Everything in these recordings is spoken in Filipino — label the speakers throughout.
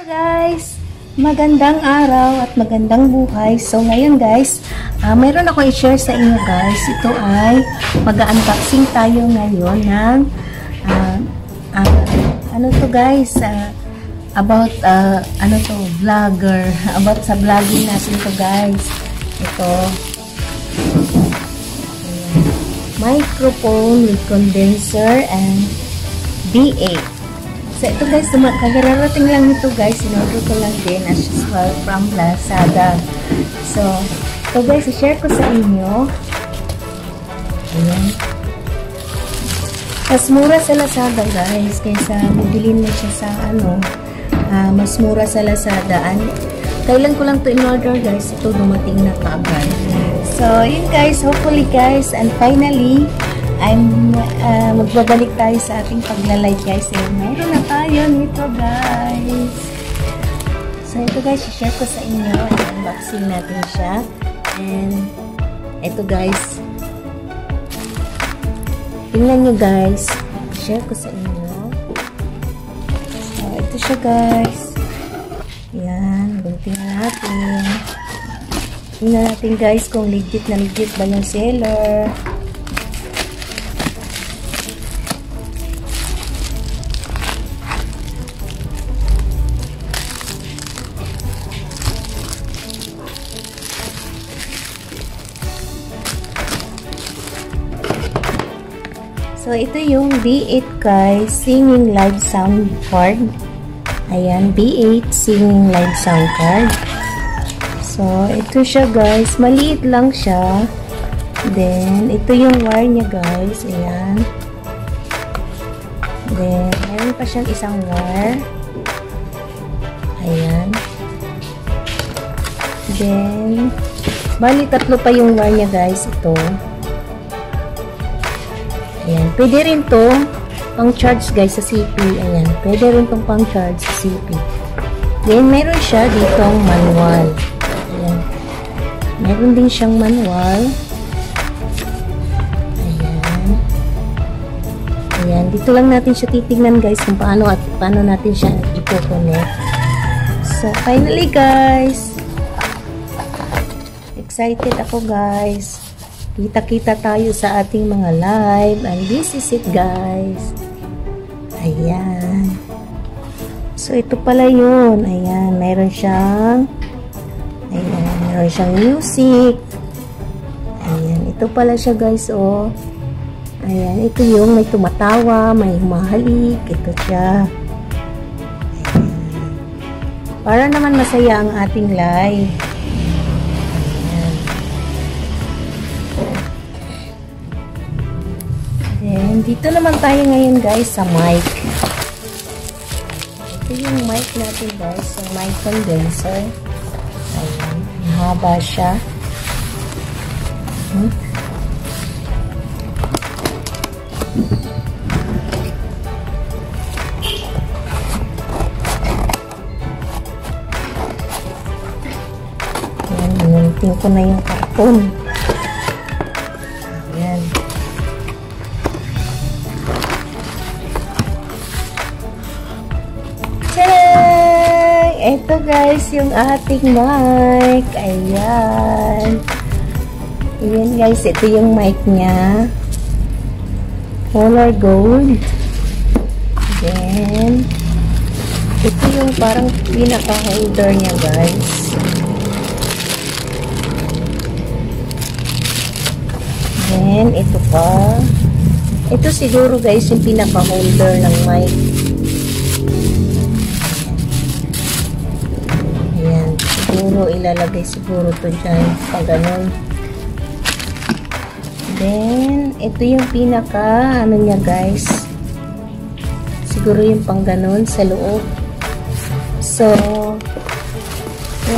Speaker 1: Guys, magandang araw at magandang buhay. So ngayon guys, mayroon ako i-share sa inyo guys. Ito ay mag-unboxing tayo ngayon ng ano to guys, about ano to, vlogger, about sa vlogging natin to guys. Ito microphone with condenser and B8. So, ito guys, kagararating lang nito guys. Sinorder ko lang din as well from Lazada. So, ito guys, i-share ko sa inyo. Ayan. Mas mura sa Lazada guys. Kaysa mabilhin mo siya sa ano, mas mura sa Lazada. Kailan ko lang to in-order guys. Ito dumating na kaagad. So, yun guys, hopefully guys, and finally, magbabalik tayo sa ating paglalay guys. Mayroon na tayo nito guys. So ito guys, i-share ko sa inyo. I-unboxing natin siya. And ito guys, tingnan nyo guys, i-share ko sa inyo. So ito siya guys. Yan, tingnan natin. Tingnan natin guys kung legit na legit ba yung seller. So, ito yung B8 guys, singing live sound card. Ayan, B8 singing live sound card. So, ito siya guys, maliit lang siya. Then, ito yung wire niya guys. Ayan. Then, meron pa siyang isang wire. Ayan. Then, bali tatlo pa yung wire niya guys. Ito. Ayan. Pwede rin to pang charge guys sa CP. Ayan. Pwede rin tong pang charge sa CP. Then, meron siya ditong manual. Ayan. Meron din siyang manual. Ayan. Ayan. Dito lang natin siya titignan guys kung paano natin siya i-connect. So, finally guys. Excited ako guys. Kita-kita tayo sa ating mga live. And this is it guys. Ayan. So, ito pala yun. Ayan. Meron siyang music. Ayan. Ito pala siya guys. Oh. Ayan. Ito yung may tumatawa, may humahalik. Ito siya. Ayan. Para naman masaya ang ating live. And dito naman tayo ngayon guys sa mic. Ito yung mic natin guys, yung mic condenser. Ayan, mahaba siya. Ayan, inunting ko na yung karton. Ito guys, yung ating mic. Ayan. Ayan guys, ito yung mic niya. Color gold. Then, ito yung parang pinaka-holder niya guys. Then, ito pa. Ito siguro guys, yung pinaka-holder ng mic. Siguro ilalagay siguro to dyan pag ganun. Then ito yung pinaka ano niya guys, siguro yung pang ganun sa loob. So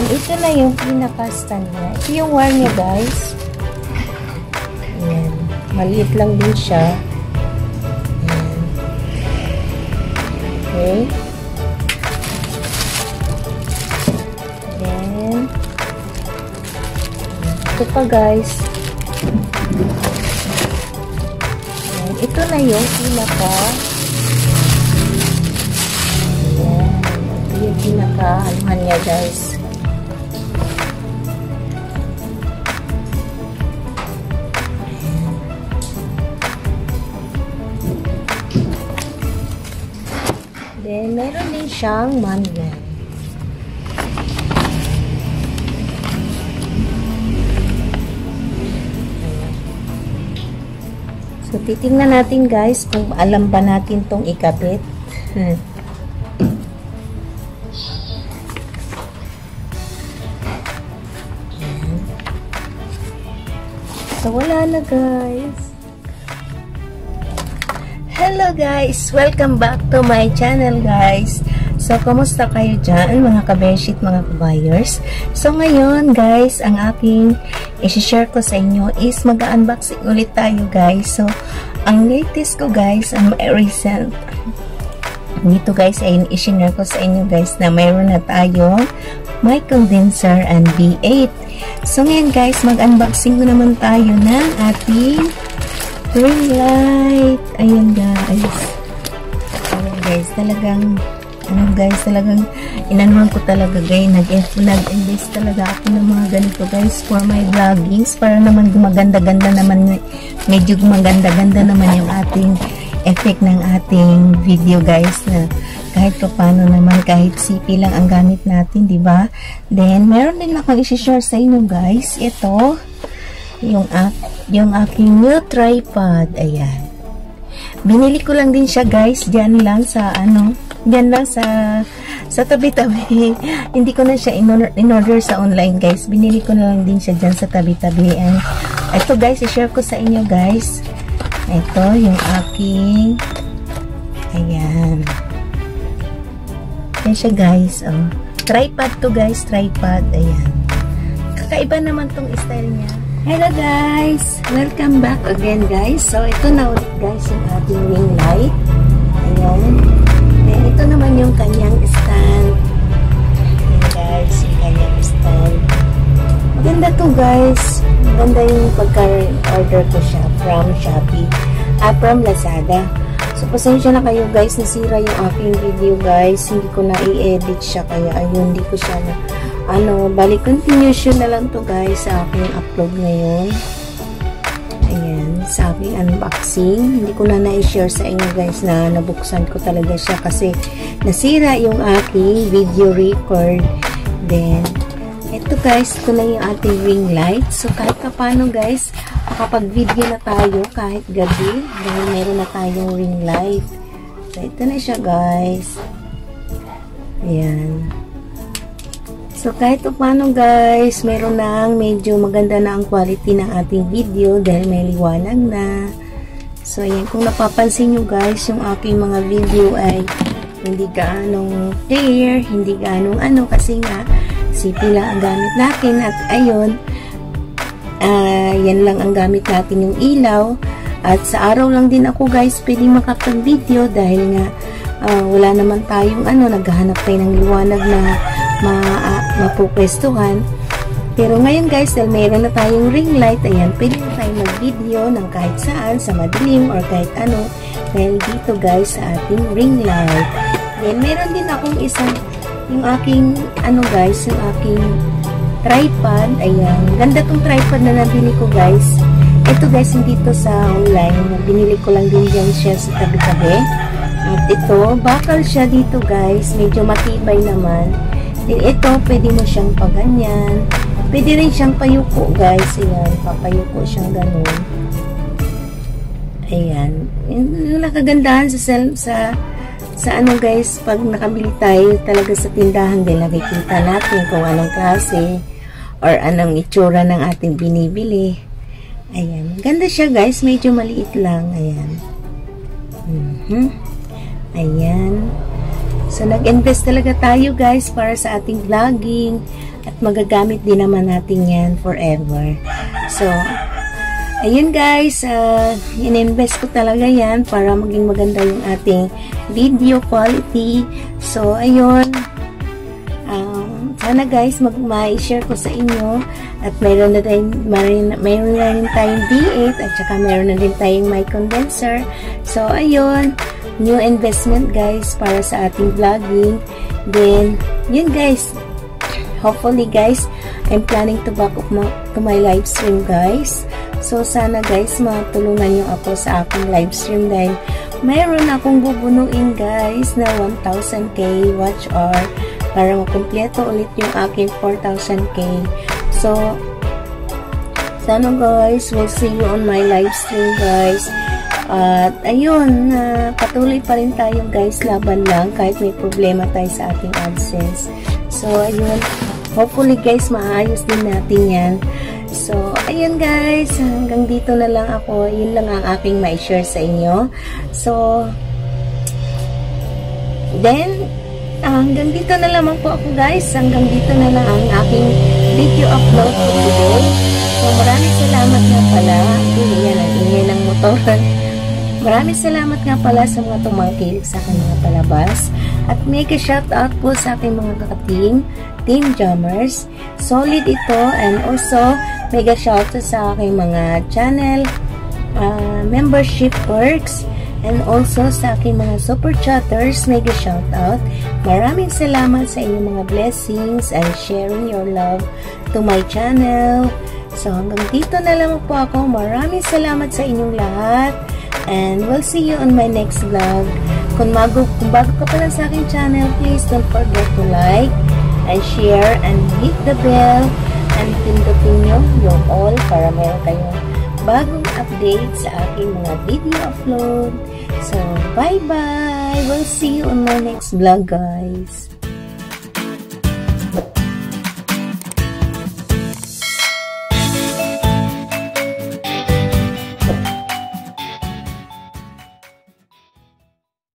Speaker 1: ito na yung pinaka stand niya. Ito yung wire niya guys. Ayan. Maliit lang din siya. Ayan. Okay. Ito pa guys. Ito na yung pinaka. Ayan. Ito yung pinaka-anuhan niya guys. Then, meron din siyang manual. So, titingnan natin guys kung alam ba natin tong ikabit. So, wala na guys. Hello guys! Welcome back to my channel guys. So, kamusta kayo dyan mga kabeshit, mga kabayers? So, ngayon guys, ang aking i-share ko sa inyo is mag-unboxing ulit tayo guys. So, ang latest ko guys, ang recent dito guys ay i-share ko sa inyo guys na mayroon na tayong mic condenser and B8. So, ngayon guys, mag-unboxing ko naman tayo ng ating ring light. Ayan guys. Ayan guys, talagang talagang inanuhan ko talaga guys, nag-invest talaga ako ng mga ganito guys for my vloggings, para naman gumaganda-ganda naman, medyo gumaganda-ganda naman yung ating effect ng ating video guys, na kahit paano naman, kahit CP lang ang gamit natin, di ba? Then meron din akong i-share sa inyo guys, ito yung aking new tripod. Ayan, binili ko lang din siya guys, diyan lang sa sa tabi-tabi. Hindi ko na siya in-order sa online guys. Binili ko na lang din siya dyan sa tabi-tabi. And ito guys, i-share ko sa inyo guys. Ito yung aking ayan. Ayan siya guys. Oh. Tripod to guys. Tripod. Ayan. Kakaiba naman tong style niya. Hello guys! Welcome back again guys. So ito na ulit guys yung ating ring light. Ayan. And ito naman yung kanyang stand. Ayan guys, yung kanyang stand. Maganda to guys. Maganda yung pagka-order ko siya from Shopee. From Lazada. So, pasensya na kayo guys. Nasira yung aking video guys. Hindi ko na i-edit siya. Kaya ayun, hindi ko siya na balik continuation na lang to guys sa aking upload ngayon. Ayan, sa aking unboxing. Hindi ko na na-share sa inyo guys na nabuksan ko talaga siya kasi nasira yung aking video record. Then, ito guys, ito na yung ating ring light. So, kahit paano guys, makapag-video na tayo kahit gabi dahil meron na tayong ring light. So, ito na siya guys. Ayan. So, kahit paano guys, meron na medyo maganda na ang quality ng ating video dahil may liwanag na. So, ayan, kung napapansin nyo guys, yung aking mga video ay hindi gaanong clear, hindi gaanong kasi nga, CP lang ang gamit natin. At ayun, yan lang ang gamit natin yung ilaw. At sa araw lang din ako guys, pwede makapag-video dahil nga, wala naman tayong naghahanap tayo ng liwanag na mapupwestuhan. Pero ngayon guys, dahil mayroon na tayong ring light, ayan, pwede na tayo mag-video ng kahit saan, sa madilim or kahit dahil dito guys sa ating ring light. Then meron din akong isang, yung aking guys, yung aking tripod. Ayan, ganda tong tripod na nabili ko guys. Ito guys, hindi to sa online, binili ko lang din dyan siya sa tabi-tabi. At ito, bakal siya dito guys, medyo matibay naman. Then ito, pwede mo siyang paganyan. Pwede rin siyang payuko guys. Ayan, papayuko siyang ganun. Ayan. Yung nakagandahan sa guys, pag nakabili tayo talaga sa tindahan, dahil nakikita natin kung anong klase or anong itsura ng ating binibili. Ayan. Ganda siya guys, medyo maliit lang. Ayan. Ayan. So, nag-invest talaga tayo guys para sa ating vlogging at magagamit din naman natin yan forever. So, ayun guys, in-invest ko talaga yan para maging maganda yung ating video quality. So, ayun. Sana guys, ma-share ko sa inyo at mayroon na rin tayong B8 at saka mayroon na din tayong mic condenser. So, ayun. new investment guys para sa ating vlogging. Then, yun guys. Hopefully guys, I'm planning to back up to my live stream guys. So, sana guys, matulungan nyo ako sa aking live stream dahil mayroon akong bubunuin guys na 1,000k watch hour para makumpleto ulit yung aking 4,000k. So, sana guys, we'll see you on my live stream guys. At ayun, patuloy pa rin tayo guys, laban lang kahit may problema tayo sa ating AdSense. So, ayun, hopefully guys, maayos din natin yan. So, ayun guys, hanggang dito na lang ako. Yun lang ang aking ma-share sa inyo. So, then, hanggang dito na lamang po ako guys. Hanggang dito na lang ang aking video upload for today. So, maraming salamat nga pala. Yan ang ingay ng motor. Maraming salamat nga pala sa mga tumangkilik sa aking mga palabas. At mega shoutout po sa aking mga ka-team, Team Jammers. Solid ito, and also mega shoutout sa aking mga channel, membership perks, and also sa aking mga super chatters, mega shoutout. Maraming salamat sa inyong mga blessings and sharing your love to my channel. So hanggang dito na lang po ako. Maraming salamat sa inyong lahat. And we'll see you on my next vlog. Kung bago ka pa lang sa aking channel, please don't forget to like and share and hit the bell and pindutin nyo yung all para meron kayong bagong update sa aking mga video upload. So, bye-bye! We'll see you on my next vlog, guys.